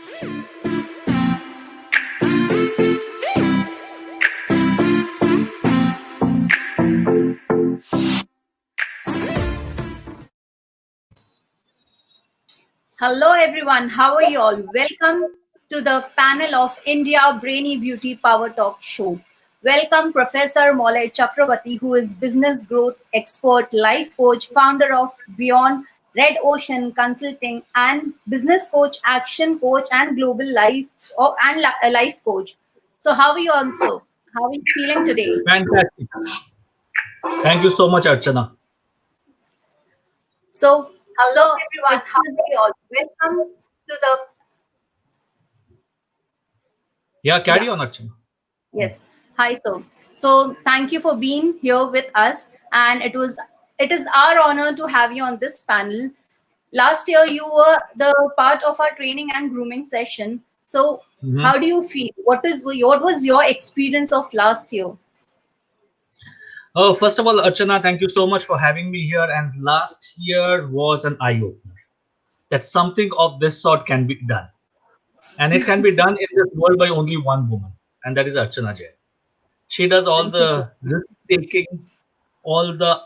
Hello everyone, how are you all? Welcome to the panel of India Brainy Beauty Power Talk show. Welcome Professor Moloy Chakravorthy, who is business growth expert, life coach, founder of Beyond Red Ocean Consulting, and business coach, action coach, and global life coach. So how are you also? How are you feeling today? Fantastic. Thank you so much, Archana. So Hello so everyone, it how is are you all? Welcome to the Yeah, yeah. carry on, Archana. Yes. Hi, so thank you for being here with us, and it is our honor to have you on this panel. Last year, you were the part of our training and grooming session. So, Mhm. how do you feel? What was your experience of last year? Oh, first of all, Archana, thank you so much for having me here. And last year was an eye opener that something of this sort can be done. And it can be done in this world by only one woman, and that is Archana Jain. She does all Thank you so the risk taking, all the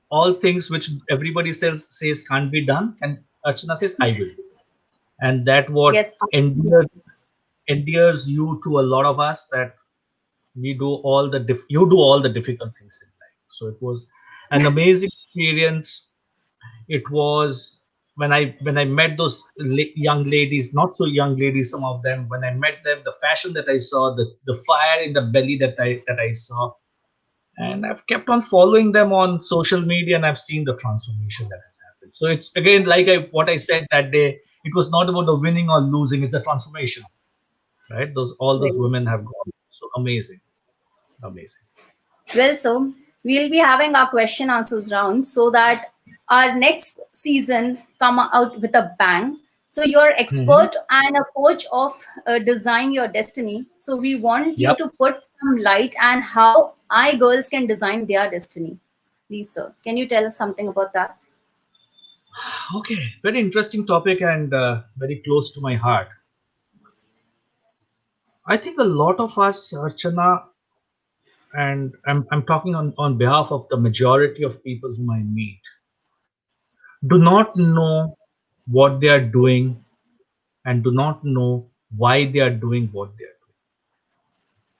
all things which everybody says can't be done, and Archana says, I will. And that what Yes, absolutely. endears you to a lot of us, that we do all the you do all the difficult things in life. So it was an amazing experience. It was when I met those young ladies, not so young ladies, some of them. When I met them, the passion that I saw, the fire in the belly that I saw, and I've kept on following them on social media, and I've seen the transformation that has happened. So it's again like what I said that day. It was not about the winning or losing; it's the transformation, right? All those Very women have gone so amazing, amazing. well. So we'll be having our question answers round so that our next season come out with a bang. So you're Mhm. expert and a coach of design your destiny. So we want you Yep. to put some light and how I girls can design their destiny. Please, sir, can you tell us something about that? Okay, very interesting topic and very close to my heart. I think a lot of us, Archana, and I'm talking on behalf of the majority of people whom I meet, do not know what they are doing and do not know why they are doing what they are doing.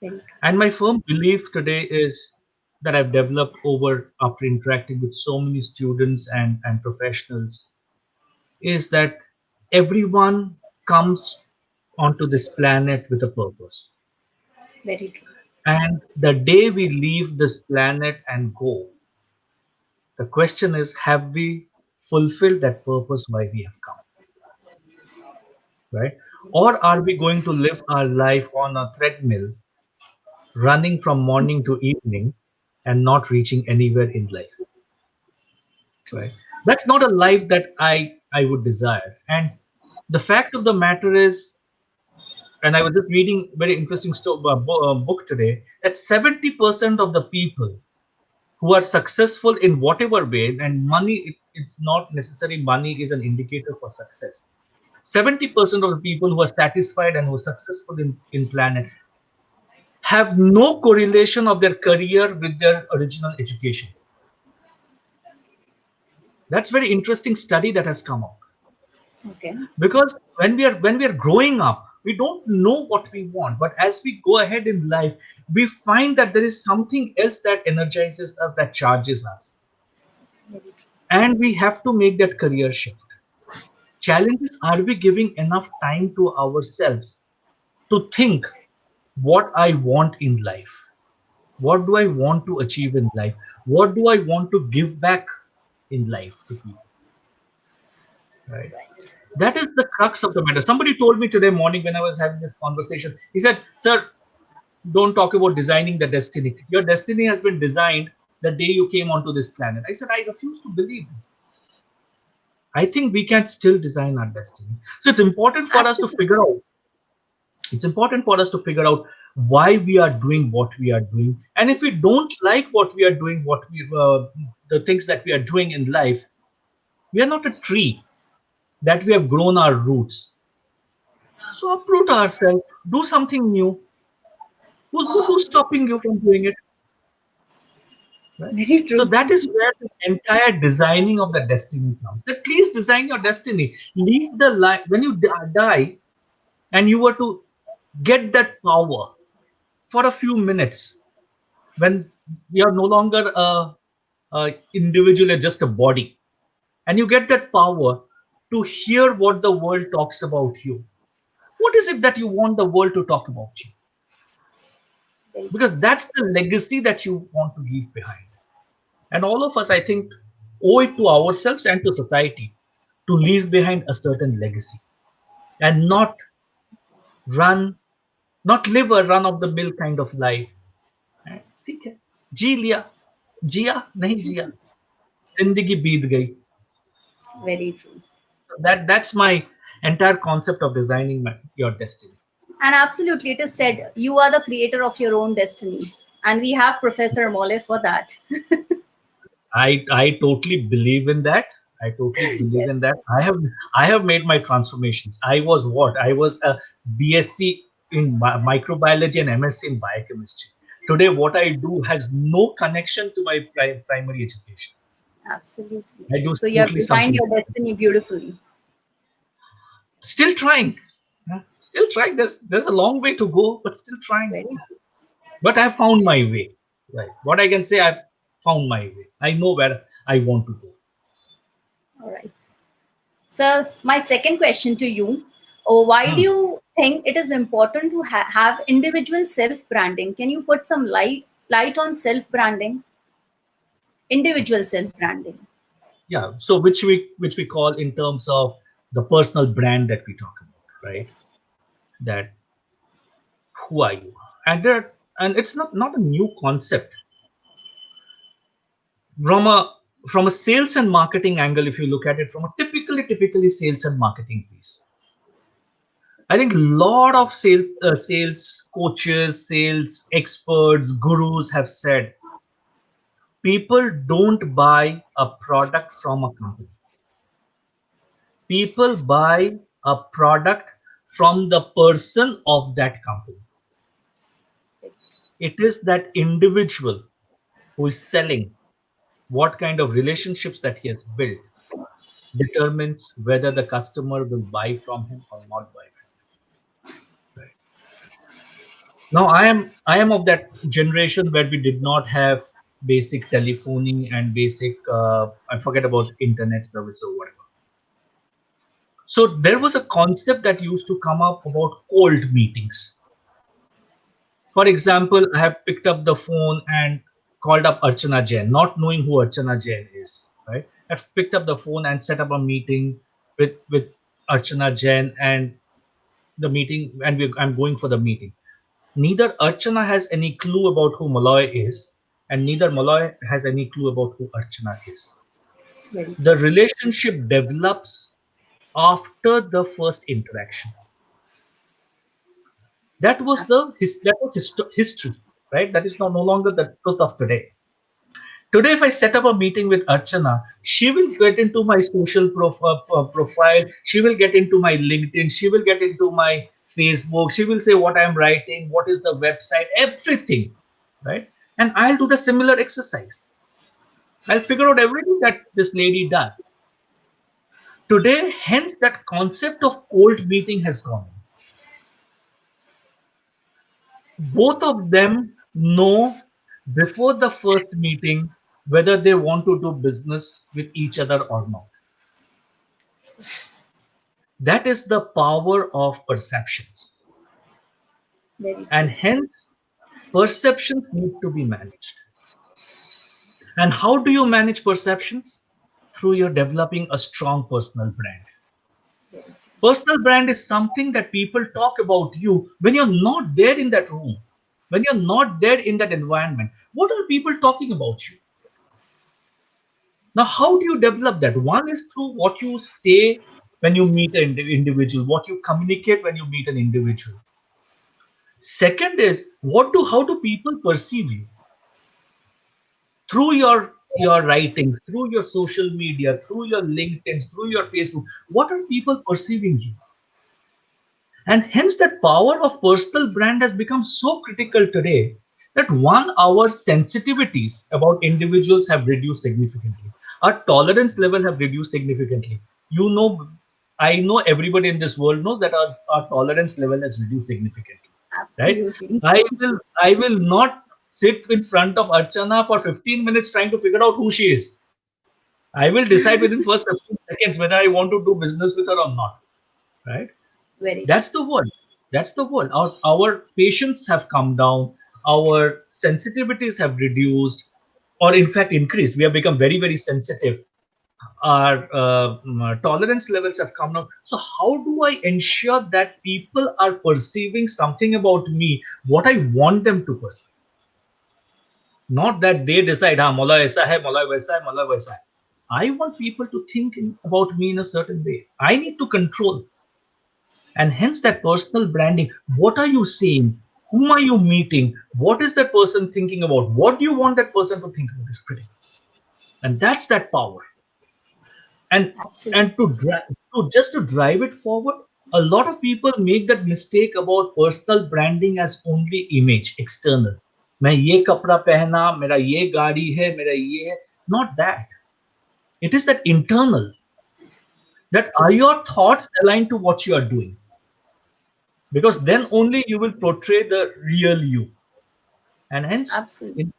Very true. And my firm belief today is that I've developed over after interacting with so many students and professionals is that everyone comes onto this planet with a purpose. Very true. And the day we leave this planet and go, the question is, have we fulfilled that purpose why we have come, right? Or are we going to live our life on a treadmill, running from morning to evening and not reaching anywhere in life, True. right? That's not a life that I would desire. And the fact of the matter is, and I was just reading very interesting book today, that 70% of the people who are successful in whatever way, and money, it's not necessary money is an indicator for success. 70% of the people who are satisfied and who are successful in planet have no correlation of their career with their original education. That's very interesting study that has come out. Okay. Because when we are growing up, we don't know what we want, but as we go ahead in life, we find that there is something else that energizes us, that charges us, Very true. and we have to make that career shift. Challenge is, are we giving enough time to ourselves to think what I want in life, what do I want to achieve in life, what do I want to give back in life to people, right? That is the crux of the matter. Somebody told me today morning when I was having this conversation, he said, sir, don't talk about designing the destiny. Your destiny has been designed the day you came onto this planet. I said, I refuse to believe. I think we can still design our destiny. So it's important for us to Absolutely. figure out. It's important for us to figure out why we are doing what we are doing. And if we don't like what we are doing, the things that we are doing in life, we are not a tree that we have grown our roots. So uproot ourselves, do something new. Who's stopping you from doing it? Right? Very So true. that is where the entire designing of the destiny comes. That please design your destiny. Leave the life when you die, and you were to get that power for a few minutes when you are no longer a individual, you're just a body, and you get that power to hear what the world talks about you. What is it that you want the world to talk about you? Very Because that's the legacy that you want to leave behind. And all of us, I think, owe it to ourselves and to society to leave behind a certain legacy and run, not live a run of the mill kind of life. ठीक है, जी लिया, जिया नहीं जिया, जिंदगी बीत गई. very true. That's my entire concept of designing your destiny. And absolutely, it is said you are the creator of your own destiny. And we have Professor Mole for that. I totally believe in that. I totally believe Yes, in that. I have made my transformations. I was what? I was a BSc in microbiology and MSc in biochemistry. Today, what I do has no connection to my primary education. absolutely. I do So you have totally designed something your different. destiny beautifully. Still trying. Yeah, still trying. There's a long way to go, but still trying. Very true. But I found my way. Right. What I can say, I've found my way. I know where I want to go. All right. So, my second question to you, why do Hmm. you think it is important to have individual self branding? Can you put some light on self branding, individual self branding? Yeah, so which we call in terms of the personal brand that we talk about, right? Yes, That who are you? And it's not a new concept from a sales and marketing angle. If you look at it from a typically sales and marketing piece, I think a lot of sales coaches, sales experts, gurus have said people don't buy a product from a company. People buy a product from the person of that company. It is that individual who is selling, what kind of relationships that he has built determines whether the customer will buy from him or not buy from him. Right. Now I am of that generation where we did not have basic telephony and basic I forget about internet service or whatever. So there was a concept that used to come up about cold meetings. For example, I have picked up the phone and called up Archana Jain, not knowing who Archana Jain is. Right? I've picked up the phone and set up a meeting with Archana Jain and the meeting, and I'm going for the meeting. Neither Archana has any clue about who Moloy is, and neither Moloy has any clue about who Archana is. very The relationship develops after the first interaction. That was history, right? That is no longer the truth of today. Today, if I set up a meeting with Archana, she will get into my social profile. She will get into my LinkedIn. She will get into my Facebook. She will say what I'm writing, what is the website, everything, right? And I'll do the similar exercise. I'll figure out everything that this lady does. Today, hence that concept of cold meeting has gone. Both of them know before the first meeting whether they want to do business with each other or not. That is the power of perceptions. very true, And sir. hence, perceptions need to be managed. And how do you manage perceptions? Through your developing a strong personal brand. Personal brand is something that people talk about you when you're not there in that room, when you're not there in that environment. What are people talking about you? Now, how do you develop that? One is through what you say when you meet an individual, what you communicate when you meet an individual. Second is how do people perceive you through your writing, through your social media, through your LinkedIn, through your Facebook. What are people perceiving you? And hence, that power of personal brand has become so critical today that one, our sensitivities about individuals have reduced significantly. Our tolerance level have reduced significantly. You know, I know everybody in this world knows that our tolerance level has reduced significantly. Right? Absolutely. I will not sit in front of Archana for 15 minutes trying to figure out who she is. I will decide within first 15 seconds whether I want to do business with her or not. Right? Very true. That's the world. That's the world. Our patience have come down. Our sensitivities have reduced, or in fact increased. We have become very, very sensitive. Our tolerance levels have come down. So how do I ensure that people are perceiving something about me, what I want them to perceive? Not that they decide, Mola aisa hai, Mola waisa hai, Mola waisa hai. I want people to think about me in a certain way. I need to control. And hence that personal branding. What are you saying? Whom are you meeting? What is that person thinking about? What do you want that person to think about is critical. And that's that power. And Absolutely. and to drive it forward, a lot of people make that mistake about personal branding as only image, external. मैं ये कपड़ा पहना, मेरा ये गाड़ी है, मेरा ये है. Not that. It is that internal. That are True. your thoughts aligned to what you are doing? Because then only you will portray the real you. And hence, Absolutely.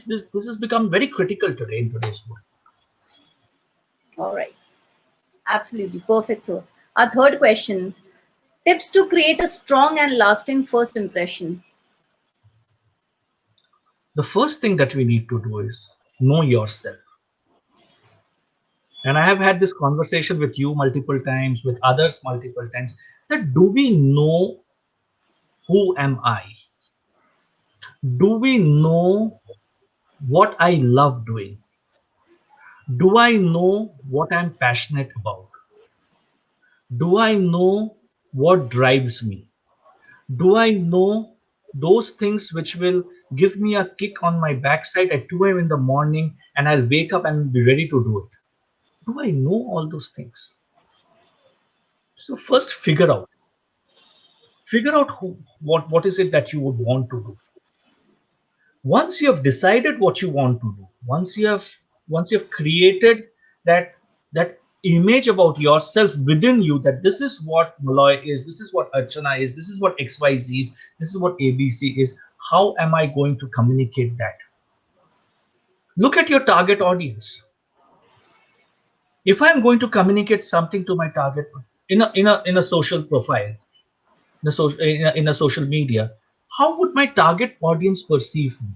this has become very critical today in today's world. All right. Absolutely. Perfect, sir. Our third question: tips to create a strong and lasting first impression. The first thing that we need to do is know yourself. And I have had this conversation with you multiple times, with others multiple times, that do we know who am I? Do we know what I love doing? Do I know what I'm passionate about? Do I know what drives me? Do I know those things which will give me a kick on my backside at 2 a.m. in the morning and I'll wake up and be ready to do it? Do I know all those things? So first figure out what is it that you would want to do. Once you have decided what you want to do, once you have created that image about yourself within you, that this is what Maloy is, this is what Archana is, this is what XYZ is, this is what ABC is, how am I going to communicate that? Look at your target audience. If I'm going to communicate something to my target in a social profile, in a social media, how would my target audience perceive me?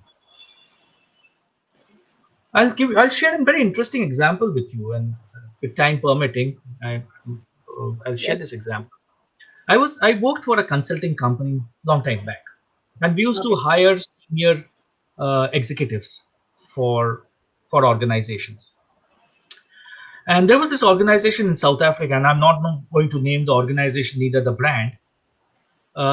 I'll share a very interesting example with you, and with time permitting, I'll share Yes. this example. I worked for a consulting company long time back, and we used to Okay. hire senior executives for for organizations. And there was this organization in South Africa, and I'm not going to name the organization, neither the brand.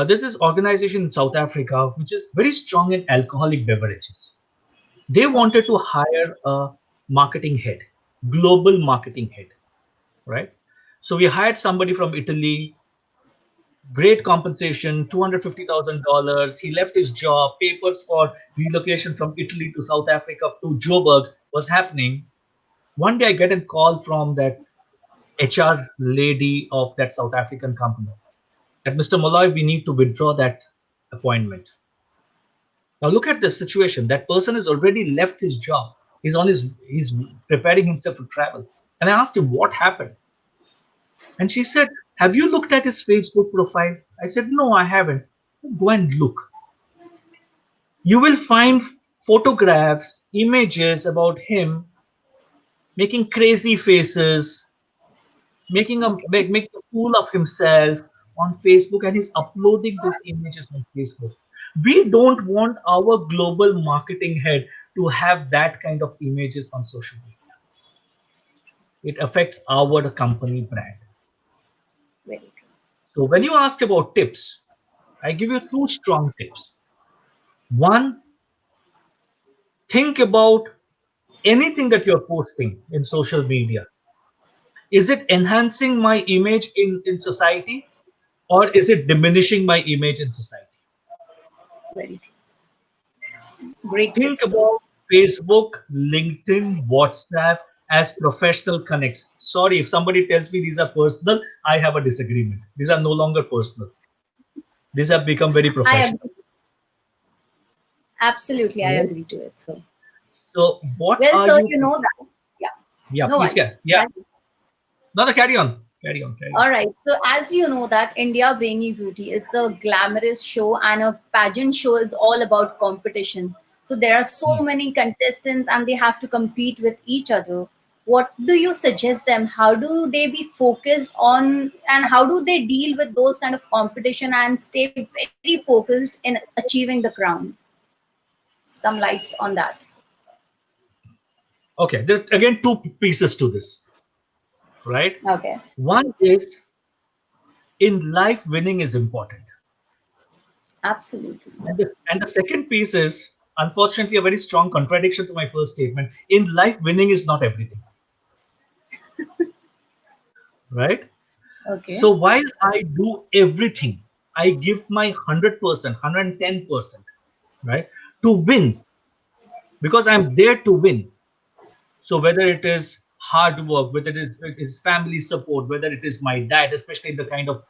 There's this organization in South Africa which is very strong in alcoholic beverages. They Okay. wanted to hire a marketing head, global marketing head, right? So we hired somebody from Italy, great compensation, $250,000. He left his job, papers for relocation from Italy to South Africa to Joburg was happening. One day I get a call from that HR lady of that South African company that Mr. Molloy, we need to withdraw that appointment. Now look at the situation. That person has already left his job. He's preparing himself to travel. And I asked him what happened. And she said, have you looked at his Facebook profile? I said, no, I haven't. Go and look. You will find photographs, images about him making crazy faces, making a fool of himself on Facebook, and he's uploading those images on Facebook. We don't want our global marketing head to have that kind of images on social media. It affects our company brand. Very true. So when you ask about tips, I give you two strong tips. One, think about anything that you're posting in social media. Is it enhancing my image in society, or is it diminishing my image in society? Very great Think tips. about Facebook, LinkedIn, WhatsApp as professional connects. Sorry, if somebody tells me these are personal, I have a disagreement. These are no longer personal. These have become very I professional. agree. Absolutely, I Right? agree to it. So, So, what well, are sir, you? you know that. Yeah. Yeah, No please, worries. yeah. No, no, carry on, carry on, carry on. All right. So as you know that India Brainy Beauty, it's a glamorous show and a pageant show is all about competition. So there are so Hmm. many contestants and they have to compete with each other. What do you suggest them? How do they be focused on and how do they deal with those kind of competition and stay very focused in achieving the crown? Some lights on that. Okay, there's again two pieces to this, right? Okay. One is in life, winning is important. Absolutely. And the second piece is, unfortunately, a very strong contradiction to my first statement. In life, winning is not everything, right? Okay. So while I do everything, I give my 100%, 110%, right, to win because I'm there to win. So whether it is hard work, whether it is family support, whether it is my diet, especially the kind of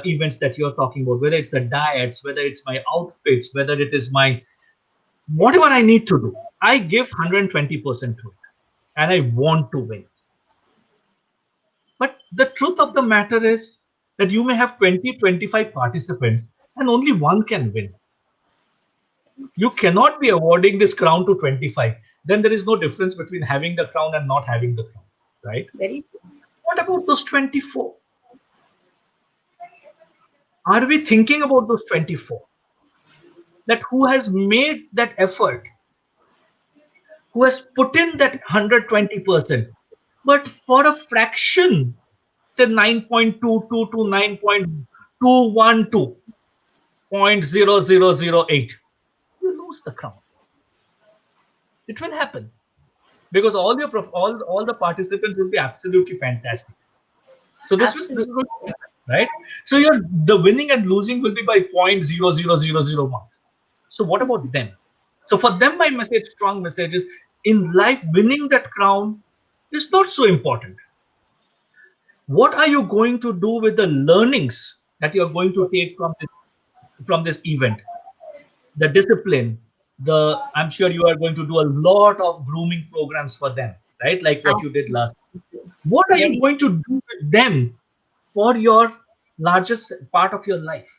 events that you're talking about, whether it's the diets, whether it's my outfits, whether it is my whatever I need to do, I give 120% to it, and I want to win. But the truth of the matter is that you may have 20, 25 participants, and only one can win. You cannot be awarding this crown to 25. Then there is no difference between having the crown and not having the crown, right? Very What about those 24? Are we thinking about those 24? That who has made that effort, who has put in that 120%, but for a fraction, say 9.22 to 9.212, 0.0008, you lose the crown. It will happen because all the participants will be absolutely fantastic. So this is absolutely going to happen, right? So your the winning and losing will be by 0.0000 marks. So what about them? So for them, my message, strong message is in life, winning that crown is not so important. What are you going to do with the learnings that you're going to take from this event? The discipline, the I'm sure you are going to do a lot of grooming programs for them, right? Like what you did last. absolutely What are you very going to do with them for your largest part of your life,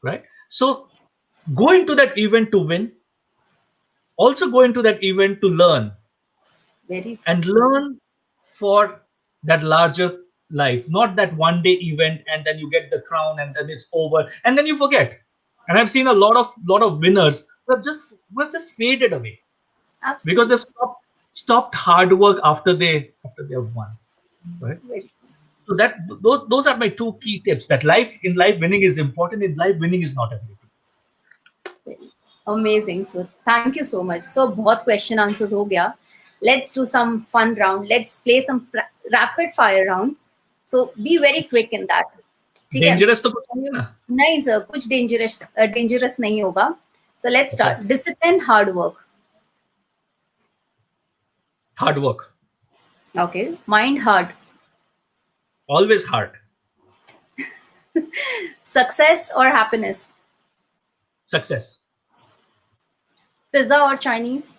right? So go into that event to win, also go into that event to learn very true. and learn for that larger life, not that one day event and then you get the crown and then it's over and then you forget. And I've seen a lot of winners who have just faded away because they've Absolutely. stopped hard work after they have won, right? Very So those are my two key tips. That in life winning is important. In life winning is not everything. very amazing. So thank you so much. So बहुत question answers हो गया. Let's do some fun round. Let's play some rapid fire round. So be very quick in that. ठीक है? Dangerous तो कुछ नहीं है ना. नहीं sir, कुछ dangerous नहीं होगा. So let's अच्छा. start. Discipline, hard work. Hard work. Okay. Mind, hard. Always hard. Success or happiness. Success. Pizza or Chinese.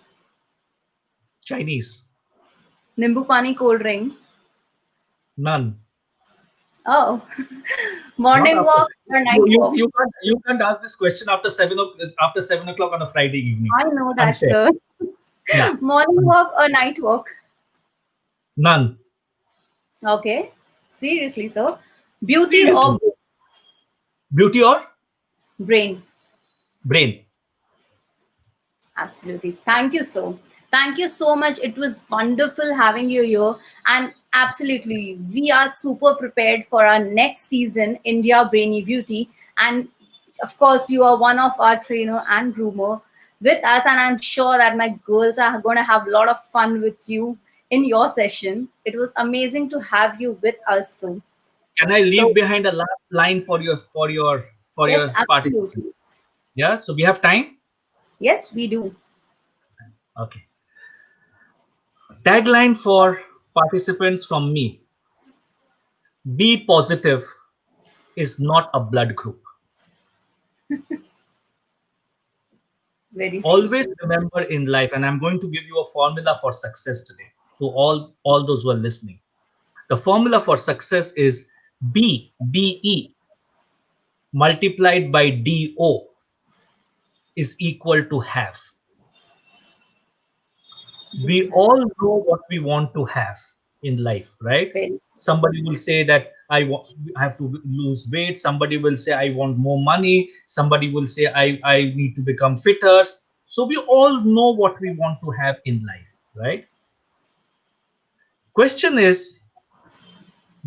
Chinese. Nimbu pani, cold drink. None. Oh. Not Morning after. walk or You, night you, walk. you can't ask this question after 7 o'clock on a Friday evening. I know that, Unfair. sir. Yeah. Morning walk or night walk? None. Okay. Seriously, sir. Beauty Seriously. or Beauty or brain? brain. Absolutely. Thank you so. Thank you so much. It was wonderful having you here. And absolutely, we are super prepared for our next season, India Brainy Beauty. And of course, you are one of our trainer and groomer with us. And I'm sure that my girls are going to have a lot of fun with you in your session. It was amazing to have you with us. So Can I So leave behind a last line for yes, your participants? absolutely. Yeah. So we have time. Yes, we do. Okay. Tagline for participants from me: Be positive is not a blood group. Very true. Always remember in life, and I'm going to give you a formula for success today to all those who are listening. The formula for success is BE multiplied by DO is equal to have. Do We have. all know what we want to have in life, right? Very Somebody will say that I have to lose weight. Somebody will say I want more money. Somebody will say I need to become fitter. So we all know what we want to have in life, right? Question is,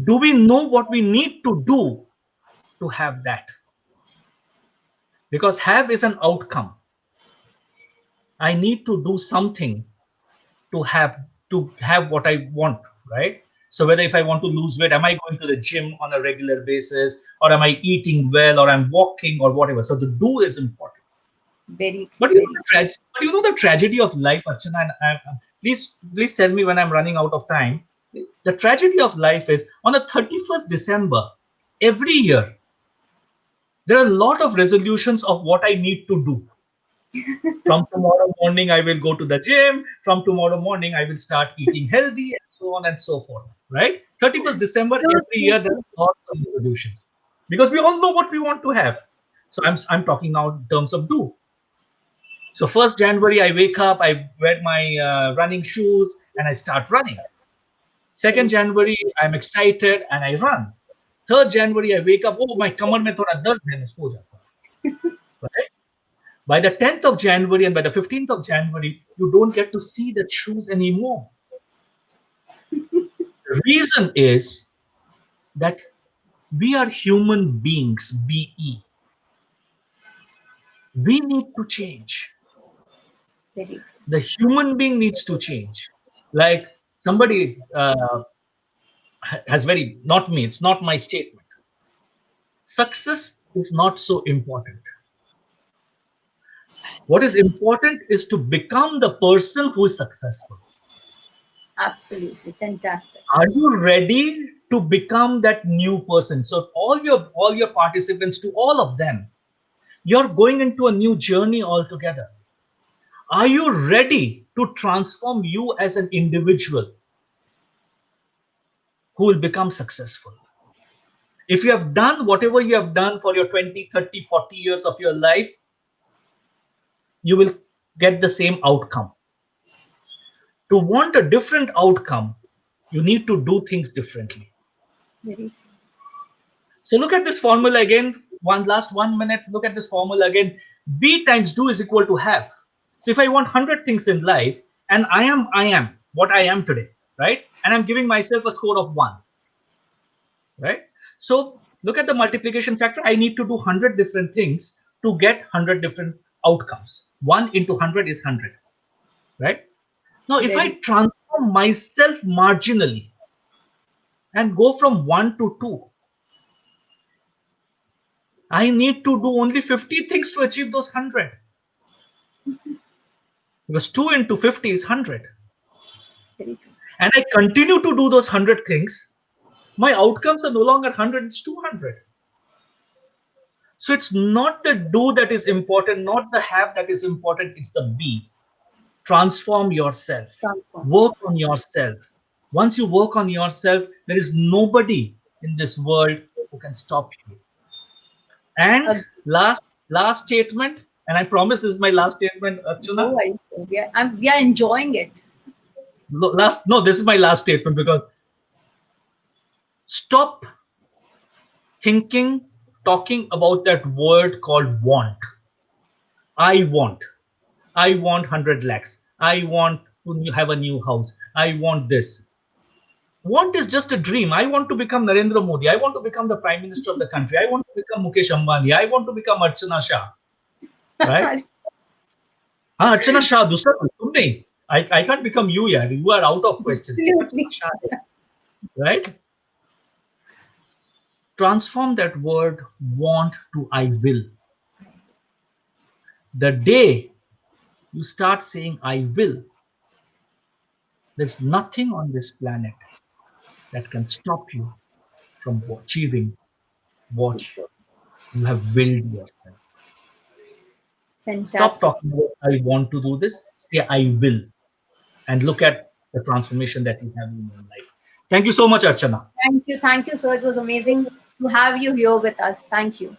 do we know what we need to do to have that? Because have is an outcome. I need to do something to have what I want, right? So whether if I want to lose weight, am I going to the gym on a regular basis, or am I eating well, or I'm walking, or whatever? So the do is important. very true. But you know Very the tragedy. But you know the tragedy of life, Archana. And please tell me when I'm running out of time. The tragedy of life is on the 31st December every year there are a lot of resolutions of what I need to do. From tomorrow morning, I will go to the gym. From tomorrow morning, I will start eating healthy, and so on and so forth. Right? 31st December true. every year, there are lots of resolutions because we all know what we want to have. So I'm talking now in terms of do. So 1st January, I wake up, I wear my running shoes, and I start running. 2nd Very true. January, I'm excited and I run. 3rd January, I wake up. Oh, my kamar mein thoda dard hai, मैं सो जाता हूँ. Right? By the 10th of January and by the 15th of January, you don't get to see the shoes anymore. The reason is that we are human beings, BE. We need to change. Very true. The human being needs to change. Like somebody has very, not me, it's not my statement. Success is not so important. What is important is to become the person who is successful. Absolutely fantastic. Are you ready to become that new person? So all your participants, to all of them, you're going into a new journey altogether. Are you ready to transform you as an individual who will become successful? If you have done whatever you have done for your 20, 30, 40 years of your life, you will get the same outcome. To want a different outcome, you need to do things differently. Very true. So look at this formula again. One last 1 minute. Look at this formula again. B times do is equal to have. So if I want 100 things in life, and I am what I am today, right? And I'm giving myself a score of 1, right? So look at the multiplication factor. I need to do 100 different things to get 100 different outcomes. 1 into 100 is 100, right? Now, if I Very transform myself marginally and go from 1 to 2, I need to do only 50 things to achieve those 100. Because 2 into 50 is 100. very true. And I continue to do those 100 things, my outcomes are no longer 100, it's 200. So it's not the do that is important, not the have that is important, it's the be. Transform yourself, Transform work yourself. on yourself. Once you work on yourself, there is nobody in this world who can stop you. And Uh, last statement, and I promise this is my last statement, no Archana. worries. Sir. We are enjoying it. Last, no, this is my last statement because stop thinking, talking about that word called want. I want. I want 100 lakhs. I want to have a new house. I want this. Want is just a dream. I want to become Narendra Modi. I want to become the Prime Minister of the country. I want to become Mukesh Ambani. I want to become Archana Shah. Right? हाँ अर्चना शाह दूसरा कोई, तुम नहीं. I can't become you यार. You are out of question. Absolutely. Archana Shah, right? Transform that word want to I will. The day you start saying I will, there's nothing on this planet that can stop you from achieving what Super. you have willed yourself. Stop Fantastic. talking about I want to do this, say I will, and look at the transformation that you have in your life. Thank you so much, Archana. Thank you. Thank you, sir. It was amazing to have you here with us. Thank you.